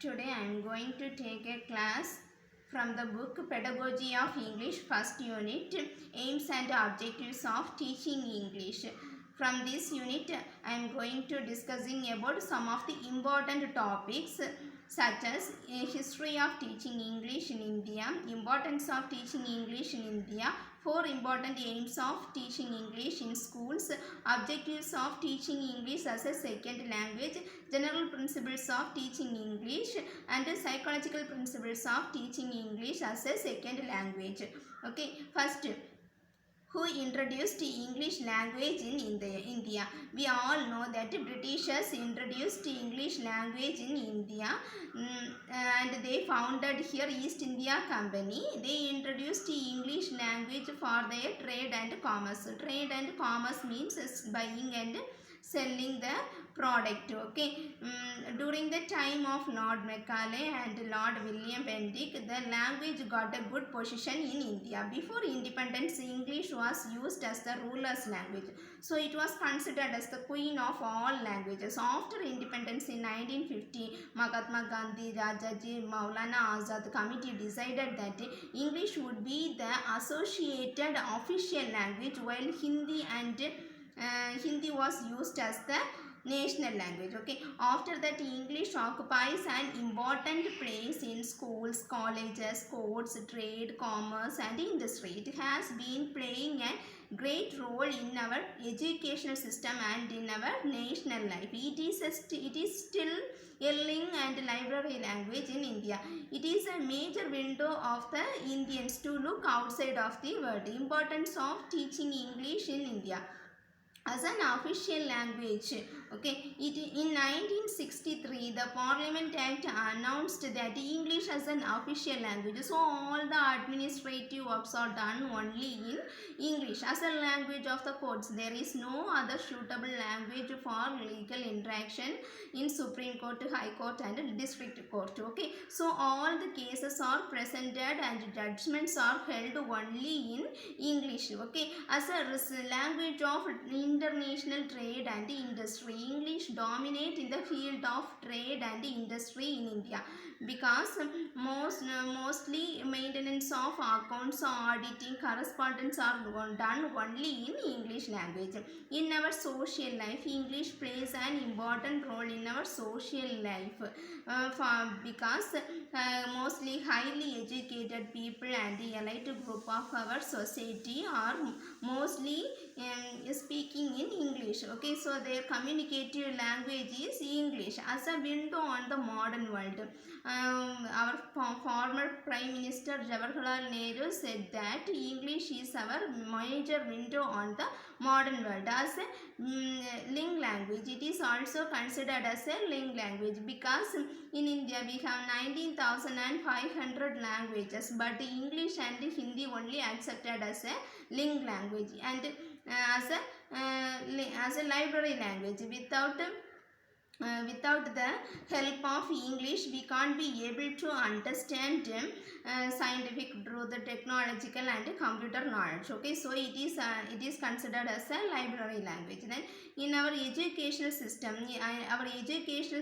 Today I am going to take a class from the book Pedagogy of English First Unit, Aims and Objectives of Teaching English. From this unit I am going to discussing about some of the important topics such as history of teaching English in India, importance of teaching English in India, 4 important aims of teaching English in schools, objectives of teaching English as a second language, general principles of teaching English, and psychological principles of teaching English as a second language. Okay, first, who introduced English language in India? We all know that Britishers introduced English language in India, and they founded here East India Company. They introduced English language for their trade and commerce. Trade and commerce means buying and selling the product. Okay, during the time of Lord Macaulay and Lord William Bentinck, the language got a good position in India. Before independence, English was used as the ruler's language, so it was considered as the queen of all languages. After independence in 1950, Mahatma Gandhi, Rajaji, Maulana Azad committee decided that English would be the associated official language, while Hindi was used as the national language. Okay, after that English occupies an important place in schools, colleges, courts, trade, commerce and industry. It has been playing a great role in our educational system and in our national life. It is still a ling and library language in India. It is a major window of the Indians to look outside of the world. Importance of teaching English in India as an official language. Okay, in 1963 the Parliament Act announced that English as an official language, so all the administrative works are done only in English as a language of the courts. There is no other suitable language for legal interaction in Supreme Court, High Court and District Court. Okay, so all the cases are presented and judgments are held only in English. Okay, as a language of international trade and industry, English dominate in the field of trade and industry in India, because mostly maintenance of accounts, auditing, correspondence are done only in English language. In our social life, English plays an important role in our social life, because mostly highly educated people and the elite group of our society are mostly speaking in English. Okay, so their communicative language is English as a window on the modern world. Our former Prime Minister Jawaharlal Nehru said that English is our major window on the modern world as a ling language. It is also considered as a ling language because in India we have 19,500 languages, but English and Hindi only accepted as a ling language and as a library language. Without the help of English, we can't be able to understand scientific truth, technological and computer knowledge. Okay, so it is considered as a library language. Then in our educational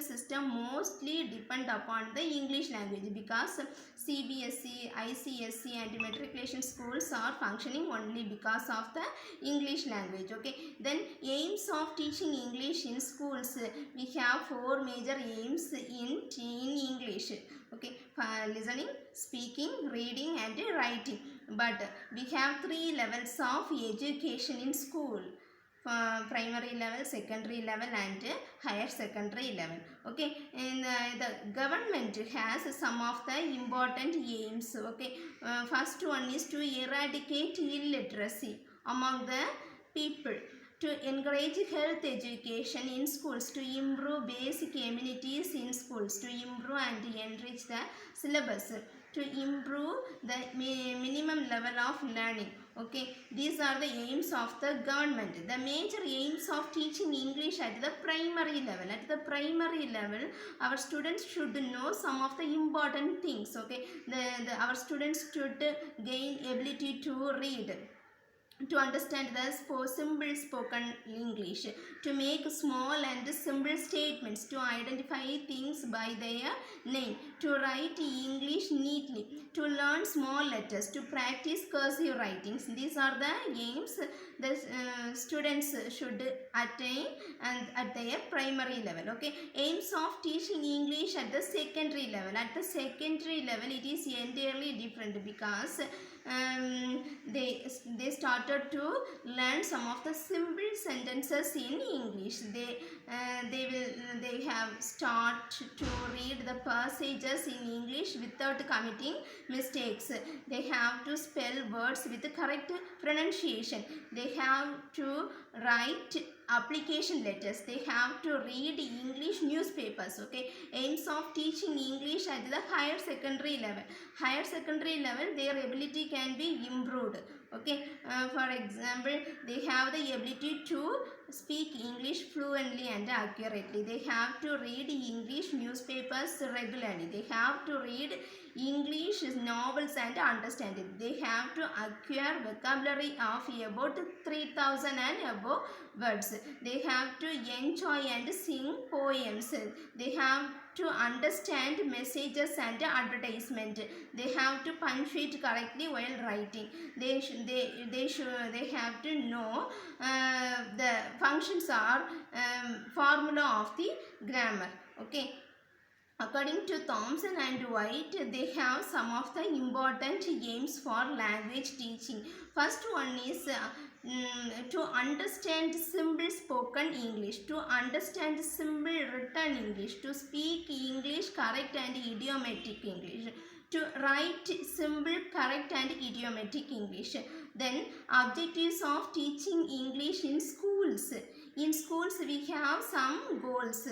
system mostly depend upon the English language, because CBSE, ICSE and matriculation schools are functioning only because of the English language. Okay, then aims of teaching English in schools, we have 4 major aims in English. Okay, listening, speaking, reading and writing. But we have 3 levels of education in school: primary level, secondary level and higher secondary level. Okay, and the government has some of the important aims. Okay, first one is to eradicate illiteracy among the people, to encourage health education in schools, to improve basic amenities in schools, to improve and enrich the syllabus, to improve the minimum level of learning. Okay, these are the aims of the government. The major aims of teaching English at the primary level. At the primary level, our students should know some of the important things. Okay, our students should gain ability to read, to understand the simple spoken English. to make small and simple statements, to identify things by their name, to write English neatly, to learn small letters, to practice cursive writings. These are the aims the students should attain and at their primary level. Okay, aims of teaching English at the secondary level. At the secondary level, it is entirely different because they started to learn some of the simple sentences in English. They have start to read the passages in English without committing mistakes. They have to spell words with the correct pronunciation. They have to write application letters. They have to read English newspapers. Okay, aims of teaching English at the higher secondary level. Higher secondary level, their ability can be improved. Okay, for example, they have the ability to speak English fluently and accurately. They have to read English newspapers regularly. They have to read English novels and understand it. They have to acquire vocabulary of about 3000 and above words. They have to enjoy and sing poems. They have to understand messages and advertisement. They have to punctuate correctly while writing. They have to know the functions or formula of the grammar. Okay. According to Thomson and White, they have some of the important aims for language teaching. First one is to understand simple spoken English, to understand simple written English, to speak English correct and idiomatic English, to write simple correct and idiomatic English. Then objectives of teaching English in schools. In schools we have some goals,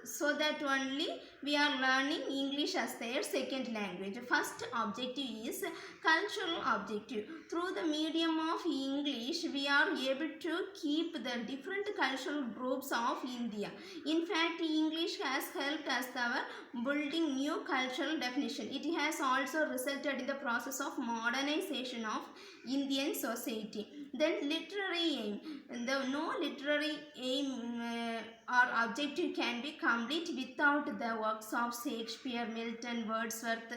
so that only we are learning English as their second language. First objective is cultural objective. Through the medium of English, we are able to keep the different cultural groups of India. In fact, English has helped us our building new cultural definition. It has also resulted in the process of modernization of Indian society. Then literary aim. No literary aim or objective can be complete without the works of Shakespeare, Milton, Wordsworth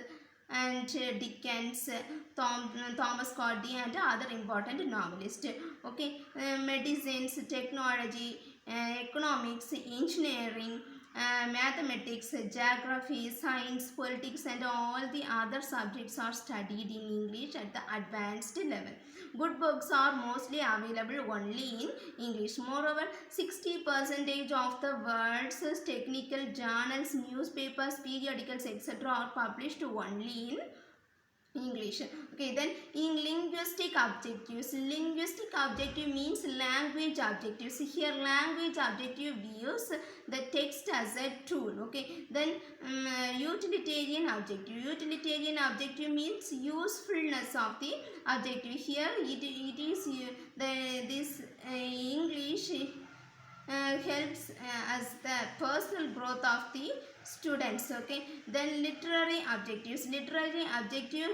and Dickens, Thomas Cordy and other important novelists. Okay, medicines, technology, economics, engineering, mathematics, geography, science, politics and all the other subjects are studied in English at the advanced level. Good books are mostly available only in English. Moreover, 60% of the world's technical journals, newspapers, periodicals, etc. are published only in English. Okay, then in linguistic objectives. Linguistic objective means language objectives. Here language objective views the text as a tool. Okay, then utilitarian objective. Utilitarian objective means usefulness of the objective. Here it is this English helps as the personal growth of the students. Okay, then literary objectives. Literary objective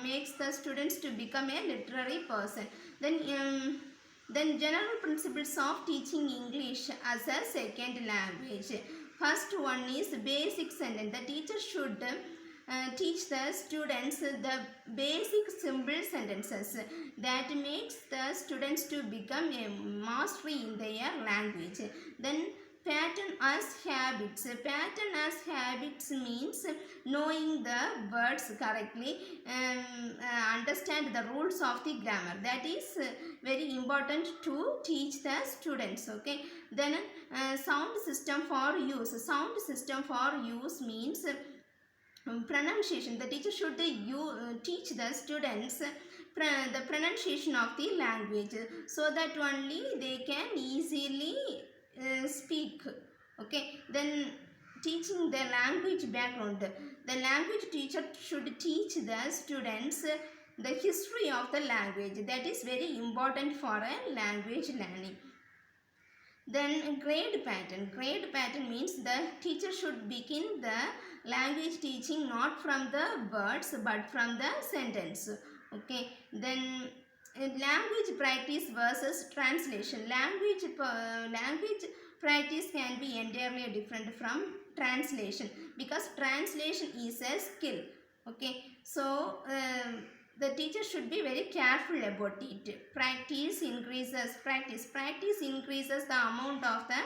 makes the students to become a literary person. Then general principles of teaching English as a second language. First one is basic sentence. The teacher should teach the students the basic simple sentences that makes the students to become a mastery in their language. Then pattern as habits. Pattern as habits means knowing the words correctly and understand the rules of the grammar. That is very important to teach the students. Okay, then sound system for use. Sound system for use means pronunciation. The teacher should teach the students the pronunciation of the language so that only they can easily speak. Okay, then teaching the language background. The language teacher should teach the students the history of the language. That is very important for a language learning. Then grade pattern. Grade pattern means the teacher should begin the language teaching not from the words but from the sentence. Okay, then language practice versus translation. Language practice can be entirely different from translation, because translation is a skill. Okay, so the teacher should be very careful about it. Practice increases the amount of the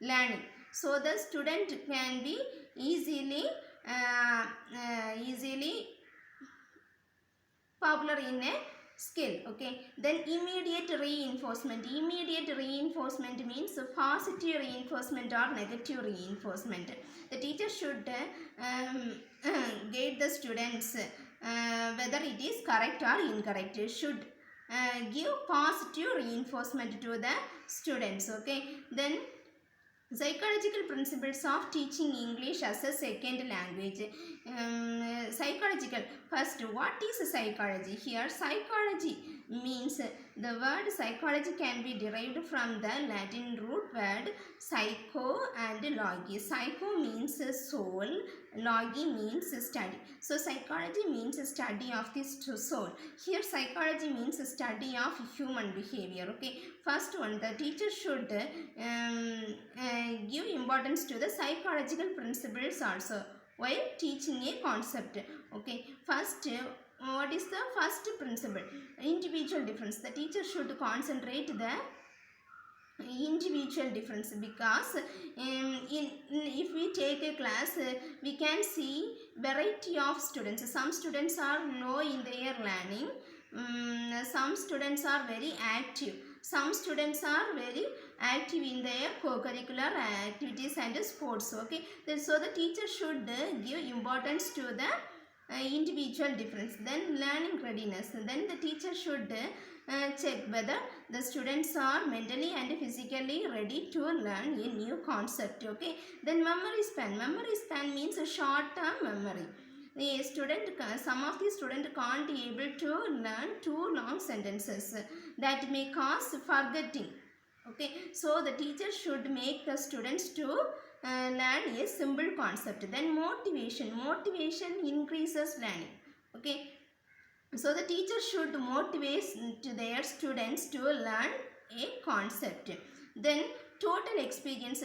learning, so the student can be easily popular in a skill. Okay, then immediate reinforcement means positive reinforcement or negative reinforcement. The teacher should guide the students whether it is correct or incorrect. Should give positive reinforcement to the students. Okay, then psychological principles of teaching English as a second language. Psychological. First, what is psychology? Here, psychology means, the word psychology can be derived from the Latin root word psycho and logi. Psycho means soul, logi means study. So psychology means study of the soul. Here psychology means study of human behavior. Okay, first one, the teacher should give importance to the psychological principles also while teaching a concept. Okay, first, what is the first principle? Individual difference. The teacher should concentrate the individual difference, because if we take a class, we can see variety of students. Some students are low in their learning, some students are very active, some students are very active in their co-curricular activities and sports. Okay, so the teacher should give importance to the individual difference. Then learning readiness. Then the teacher should check whether the students are mentally and physically ready to learn a new concept. Okay, then memory span means a short term memory. Some of the students can't be able to learn too long sentences that may cause forgetting. Okay, so the teacher should make the students to learn a simple concept. Then motivation increases learning. Okay, so the teacher should motivate their students to learn a concept. Then total experience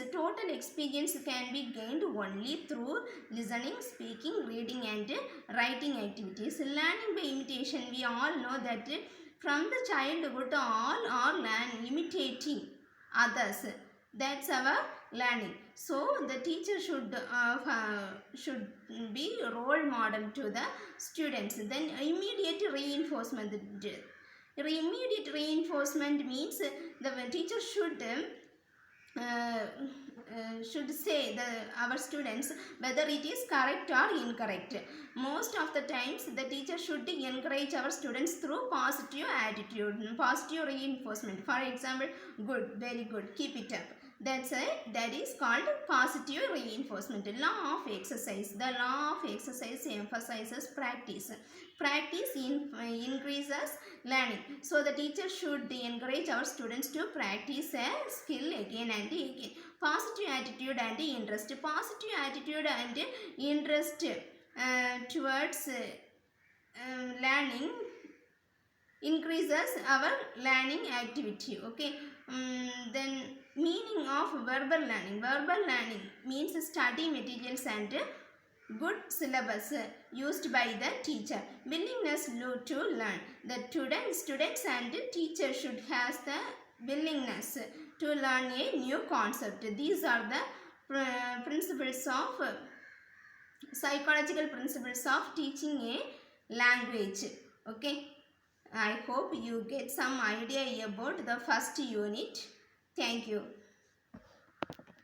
can be gained only through listening, speaking, reading and writing activities. Learning by imitation, we all know that from the childhood all are imitating others. That's our learning. So the teacher should be role model to the students. Then immediate reinforcement. Immediate reinforcement means the teacher should say our students whether it is correct or incorrect. Most of the times the teacher should encourage our students through positive attitude, positive reinforcement. For example, good, very good, keep it up. That is called positive reinforcement. Law of exercise. The law of exercise emphasizes practice. Practice increases learning. So the teacher should encourage our students to practice a skill again and again. Positive attitude and interest. Positive attitude and interest towards learning increases our learning activity. Okay, then meaning of verbal learning. Verbal learning means study materials and good syllabus used by the teacher. Willingness to learn. The students and teacher should have the willingness to learn a new concept. These are the principles of psychological principles of teaching a language. Okay, I hope you get some idea about the first unit. Thank you.